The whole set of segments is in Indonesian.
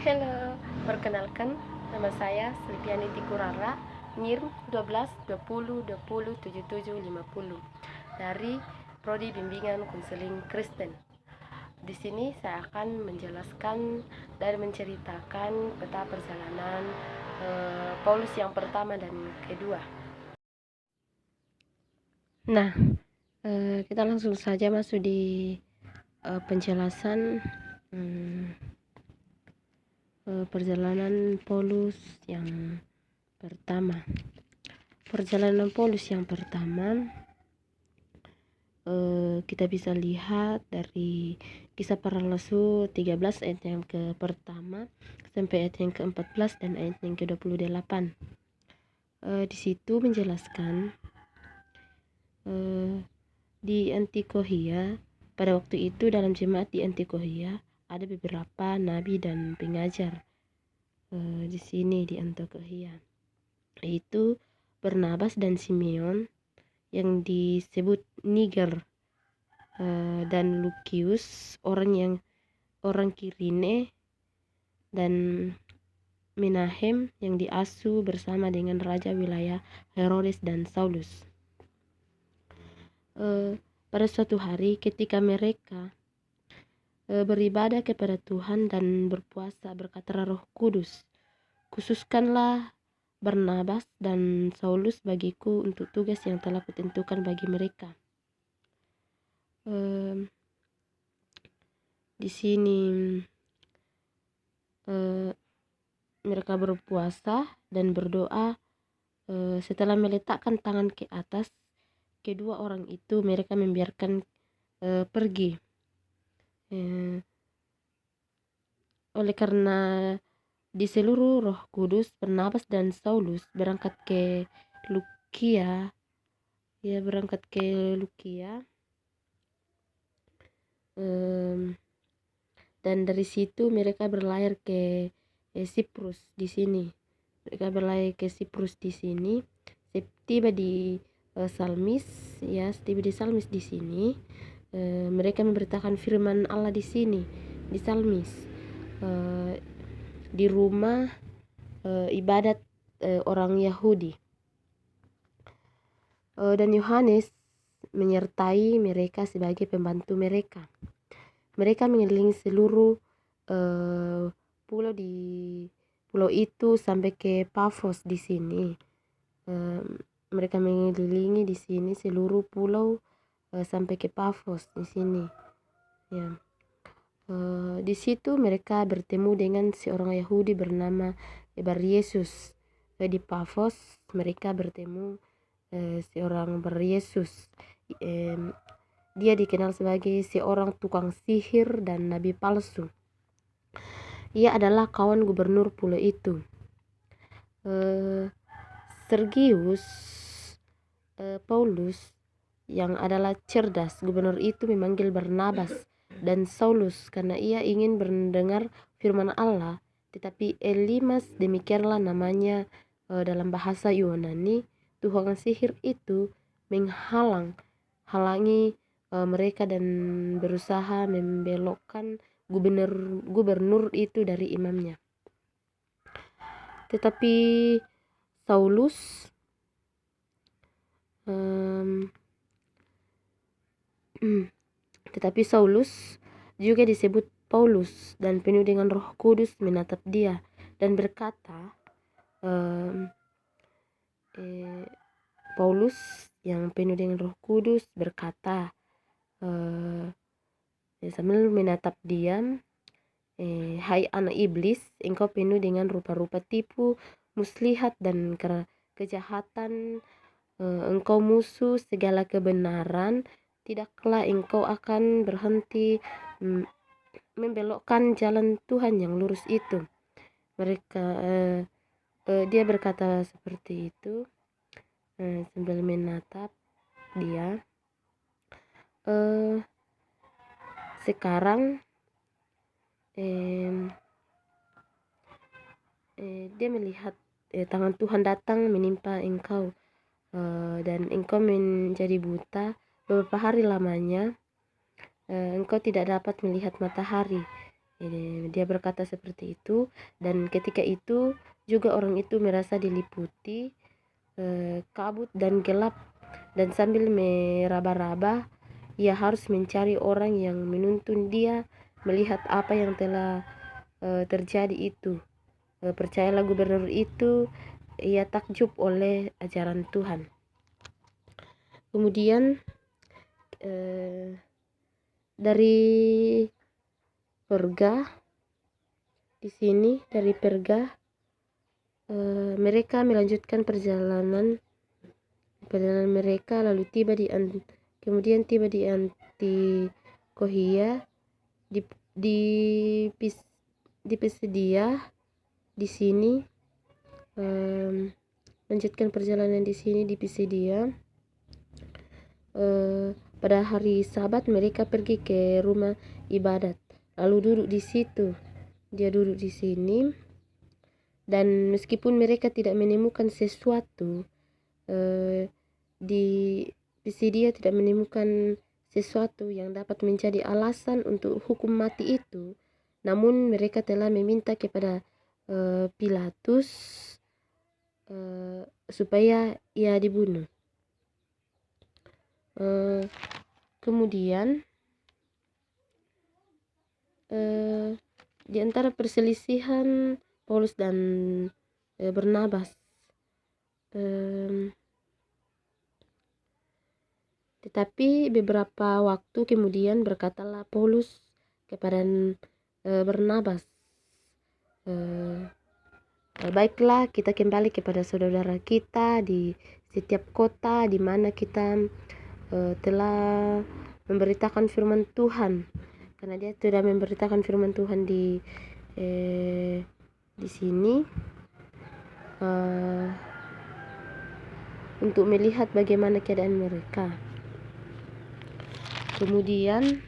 Halo, perkenalkan, nama saya Silviani Tikurara, NIR 12 20 20 77 50 dari Prodi Bimbingan Konseling Kristen. Di sini saya akan menjelaskan dan menceritakan peta perjalanan Paulus yang pertama dan kedua. Nah, kita langsung saja masuk di penjelasan perjalanan Paulus yang pertama. Perjalanan Paulus yang pertama kita bisa lihat dari Kisah Para Rasul 13 ayat yang ke pertama sampai ayat yang ke-14 dan ayat yang ke-28. Di situ menjelaskan di Antiokhia, pada waktu itu dalam jemaat di Antiokhia ada beberapa nabi dan pengajar di sini di Antiokhia, yaitu Barnabas dan Simeon yang disebut Niger, dan Lukius orang Kirene, dan Menahem yang diasuh bersama dengan raja wilayah Herodes dan Saulus. Pada suatu hari ketika mereka beribadah kepada Tuhan dan berpuasa, berkata Roh Kudus, "Khususkanlah Barnabas dan Saulus bagiku untuk tugas yang telah kutentukan bagi mereka." Di sini mereka berpuasa dan berdoa. Setelah meletakkan tangan ke atas kedua orang itu, mereka membiarkan pergi. Oleh karena di seluruh Roh Kudus, Barnabas dan Saulus berangkat ke Lukia, dan dari situ mereka berlayar ke Siprus. Di sini mereka berlayar ke Siprus. Di sini tiba di Salmis, tiba di Salmis. Di sini mereka memberitakan firman Allah di sini di Salmis, di rumah ibadat orang Yahudi, dan Yohanes menyertai mereka sebagai pembantu mereka. Mereka mengelilingi seluruh pulau itu sampai ke Pafos. Di sini mereka mengelilingi di sini seluruh pulau sampai ke Pafos di sini. Di situ mereka bertemu dengan seorang Yahudi bernama Bar Yesus. Di Pafos mereka bertemu seorang Bar Yesus. Dia dikenal sebagai seorang tukang sihir dan nabi palsu. Ia adalah kawan gubernur pulau itu. Sergius Paulus yang adalah cerdas, gubernur itu memanggil Barnabas dan Saulus karena ia ingin mendengar firman Allah. Tetapi Elimas, demikianlah namanya dalam bahasa Yunani, tukang sihir itu menghalangi mereka dan berusaha membelokkan gubernur itu dari imamnya. Tetapi Saulus juga disebut Paulus dan penuh dengan Roh Kudus menatap dia dan berkata, Paulus yang penuh dengan Roh Kudus berkata sambil menatap dia, "Hai anak iblis, engkau penuh dengan rupa-rupa tipu, muslihat dan kejahatan. Engkau musuh segala kebenaran. Tidaklah engkau akan berhenti membelokkan jalan Tuhan yang lurus itu." Dia berkata seperti itu sambil menatap dia. Sekarang dia melihat tangan Tuhan datang menimpa engkau, dan engkau menjadi buta beberapa hari lamanya. Engkau tidak dapat melihat matahari. Dia berkata seperti itu, dan ketika itu juga orang itu merasa diliputi kabut dan gelap, dan sambil meraba-raba ia harus mencari orang yang menuntun dia melihat apa yang telah terjadi itu. Percayalah gubernur itu, ia takjub oleh ajaran Tuhan. Kemudian dari Perga, di sini dari Perga mereka melanjutkan perjalanan mereka, lalu kemudian tiba di Antiokhia, di Pisidia. Di sini lanjutkan perjalanan di sini di Pisidia. Pada hari Sabat mereka pergi ke rumah ibadat, lalu duduk di situ. Dia duduk di sini, dan meskipun mereka tidak menemukan sesuatu di Pisidia, tidak menemukan sesuatu yang dapat menjadi alasan untuk hukum mati itu, namun mereka telah meminta kepada Pilatus supaya ia dibunuh. Kemudian di antara perselisihan Paulus dan Barnabas, tetapi beberapa waktu kemudian berkatalah Paulus kepada Barnabas, baiklah, kita kembali kepada saudara kita di setiap kota di mana kita telah memberitakan firman Tuhan, karena dia sudah memberitakan firman Tuhan di sini untuk melihat bagaimana keadaan mereka. Kemudian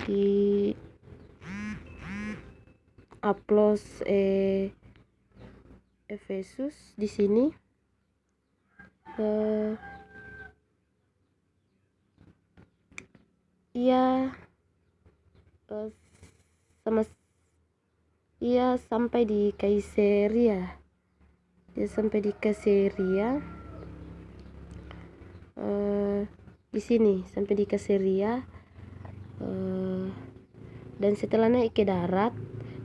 di Aplos Efesus di sini ia sampai di Kaisaria. Dia sampai di Kaisaria di sini, sampai di Kaisaria, dan setelah naik ke darat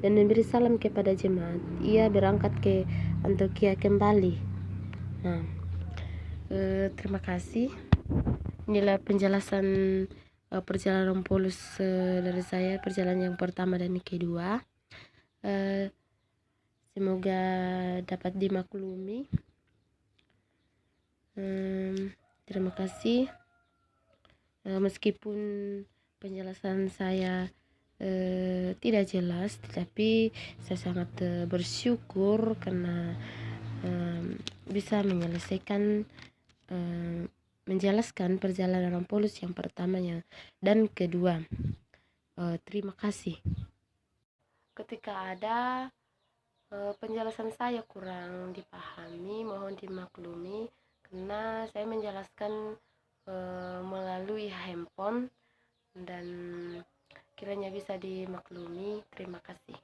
dan memberi salam kepada jemaat, ia berangkat ke Antiokhia kembali. Nah, terima kasih. Inilah penjelasan perjalanan Paulus dari saya, perjalanan yang pertama dan yang kedua. Semoga dapat dimaklumi. Terima kasih. Meskipun penjelasan saya tidak jelas, tetapi saya sangat bersyukur karena bisa menyelesaikan menjelaskan perjalanan Paulus yang pertamanya dan kedua. Terima kasih. Ketika ada penjelasan saya kurang dipahami, mohon dimaklumi karena saya menjelaskan melalui handphone, dan kiranya bisa dimaklumi. Terima kasih.